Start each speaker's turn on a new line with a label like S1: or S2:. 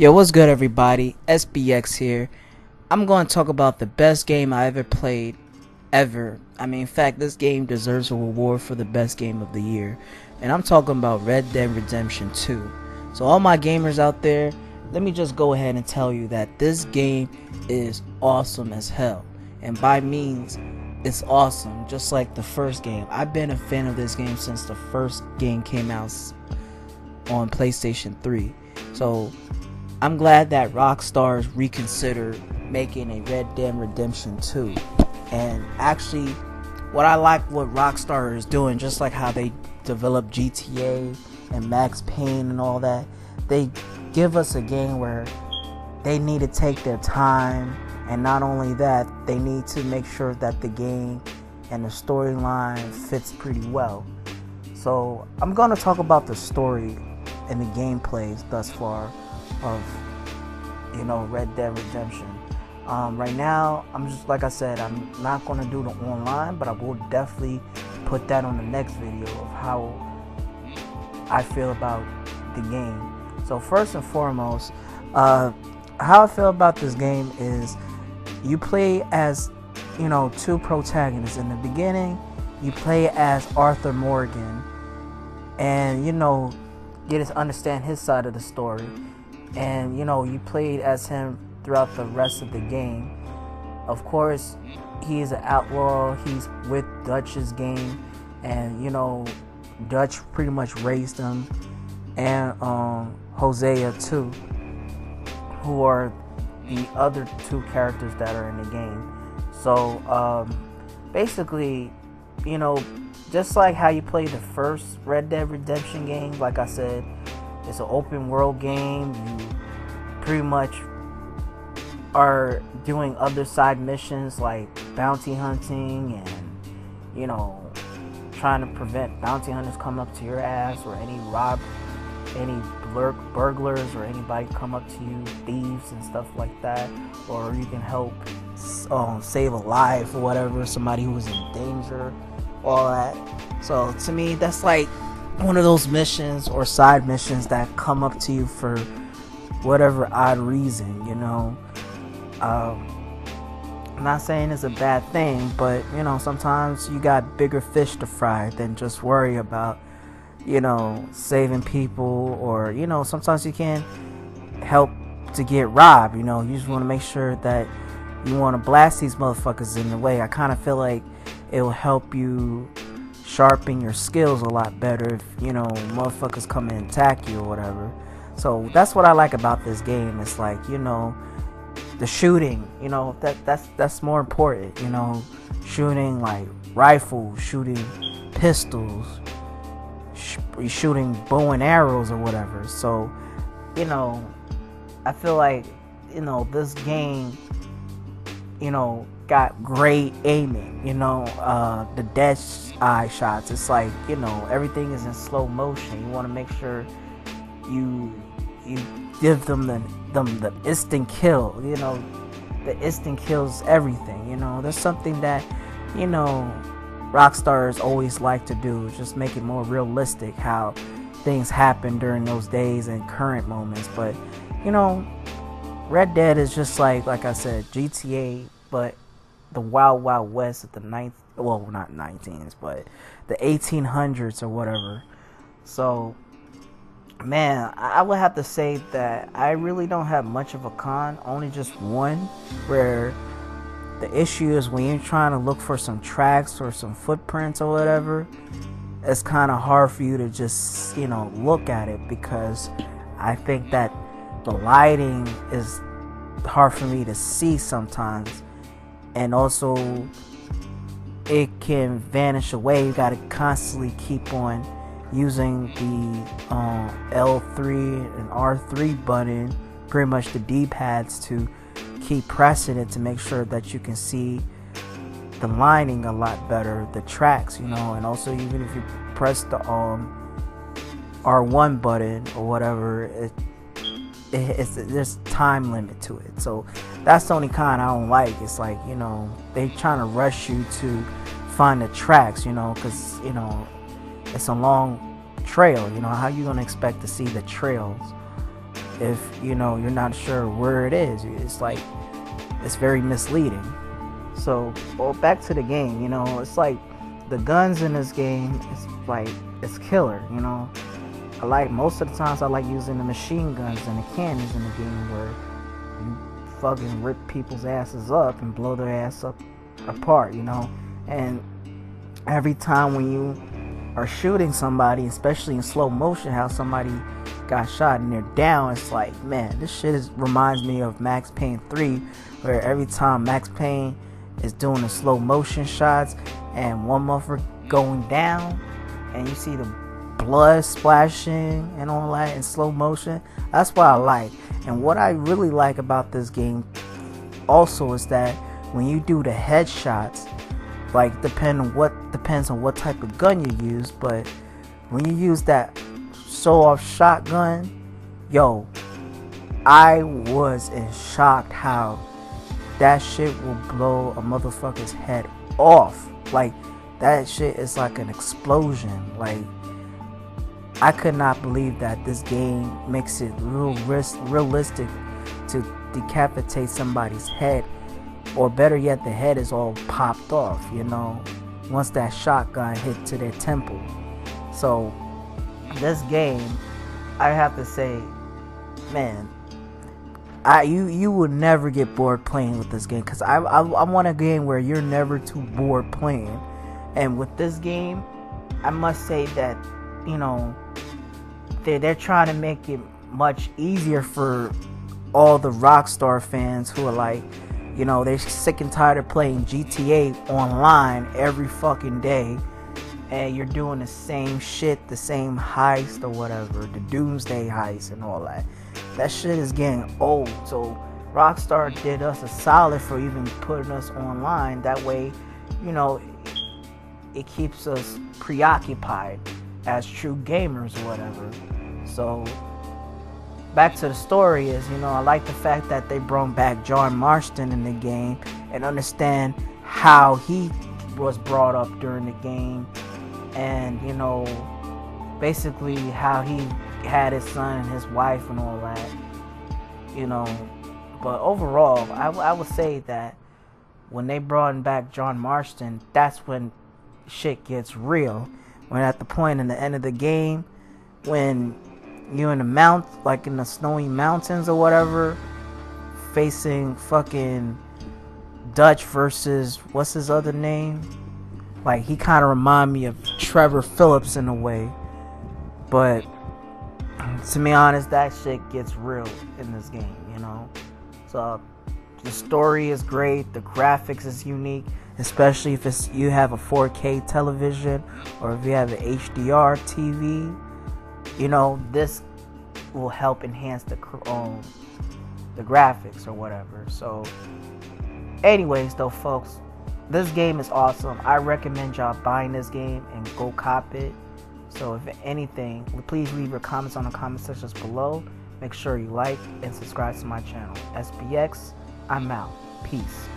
S1: Yo, what's good, everybody? SBX here. I'm going to talk about the best game I ever played, ever. In fact, this game deserves a reward for the best game of the year. And I'm talking about Red Dead Redemption 2. So all my gamers out there, let me just go ahead and tell you that this game is awesome as hell. And by means, it's awesome, just like the first game. I've been a fan of this game since the first game came out on PlayStation 3. So I'm glad that Rockstar's reconsidered making a Red Dead Redemption 2. And actually, what I like what Rockstar is doing, just like how they developed GTA and Max Payne and all that, they give us a game where they need to take their time, and not only that, they need to make sure that the game and the storyline fits pretty well. So I'm going to talk about the story and the gameplays thus far of Red Dead Redemption. Right now, I'm just, like I said, I'm not going to do the online, but I will definitely put that on the next video of how I feel about the game. So first and foremost, how I feel about this game is you play as two protagonists. In the beginning, you play as Arthur Morgan, and get to understand his side of the story. And you played as him throughout the rest of the game. Of course, he is an outlaw. He's with Dutch's gang, and Dutch pretty much raised him, and Hosea too, who are the other two characters that are in the game. So basically, just like how you played the first Red Dead Redemption game, like I said, it's an open world game. You pretty much are doing other side missions like bounty hunting and trying to prevent bounty hunters come up to your ass, or any burglars or anybody come up to you, thieves and stuff like that. Or you can help save a life or whatever, somebody who is in danger, all that. So to me, that's like one of those missions or side missions that come up to you for whatever odd reason. I'm not saying it's a bad thing, but sometimes you got bigger fish to fry than just worry about saving people, or sometimes you can't help to get robbed. You just want to make sure that you want to blast these motherfuckers in the way. I kind of feel like it will help you sharpen your skills a lot better if motherfuckers come and attack you or whatever. So that's what I like about this game. It's like the shooting, that's more important. Shooting like rifles, shooting pistols, shooting bow and arrows or whatever. So I feel like this game got great aiming. The dead eye shots, it's like everything is in slow motion. You want to make sure you give them the instant kill. The instant kills everything. There's something that Rockstars always like to do, just make it more realistic how things happen during those days and current moments. But Red Dead is just like I said, GTA, but the Wild Wild West at the not 19s, but the 1800s or whatever. So man, I would have to say that I really don't have much of a con, only just one, where the issue is when you're trying to look for some tracks or some footprints or whatever, it's kind of hard for you to just look at it, because I think that the lighting is hard for me to see sometimes, and also it can vanish away. You got to constantly keep on using the L3 and R3 button, pretty much the D-pads, to keep pressing it to make sure that you can see the lining a lot better, the tracks, and also even if you press the R1 button or whatever, there's time limit to it. So that's the only kind I don't like. It's like they trying to rush you to find the tracks, because it's a long trail. How you gonna expect to see the trails if you're not sure where it is. It's like it's very misleading. So, well, back to the game. It's like the guns in this game. It's killer. I like most of the times I like using the machine guns and the cannons in the game where you fucking rip people's asses up and blow their ass up apart. And every time when you are shooting somebody, especially in slow motion, how somebody got shot and they're down, it's like, man, this shit reminds me of Max Payne 3, where every time Max Payne is doing the slow motion shots and one motherfucker going down and you see the blood splashing and all that in slow motion. That's what I like. And what I really like about this game also is that when you do the headshots, like depends on what type of gun you use, but when you use that show-off shotgun, yo, I was in shock how that shit will blow a motherfucker's head off. Like, that shit is like an explosion. Like, I could not believe that this game makes it realistic to decapitate somebody's head, or better yet, the head is all popped off, once that shotgun hit to their temple. So this game, I have to say, man, you would never get bored playing with this game, because I want a game where you're never too bored playing. And with this game, I must say that they're trying to make it much easier for all the Rockstar fans who are like, they're sick and tired of playing GTA online every fucking day, and you're doing the same shit, the same heist or whatever, the Doomsday heist and all that. That shit is getting old. So Rockstar did us a solid for even putting us online. That way, it keeps us preoccupied as true gamers or whatever. So back to the story is, I like the fact that they brought back John Marston in the game and understand how he was brought up during the game, and basically how he had his son and his wife and all that, but overall I would say that when they brought back John Marston, that's when shit gets real. When at the point in the end of the game, when you're in the like in the snowy mountains or whatever, facing fucking Dutch versus what's his other name? Like, he kind of remind me of Trevor Phillips in a way, but to be honest, that shit gets real in this game, So the story is great, the graphics is unique, especially if you have a 4K television or if you have an HDR TV. This will help enhance the graphics or whatever. So anyways though, folks, this game is awesome. I recommend y'all buying this game and go cop it. So if anything, please leave your comments on the comment sections below. Make sure you like and subscribe to my channel. SBX, I'm out. Peace.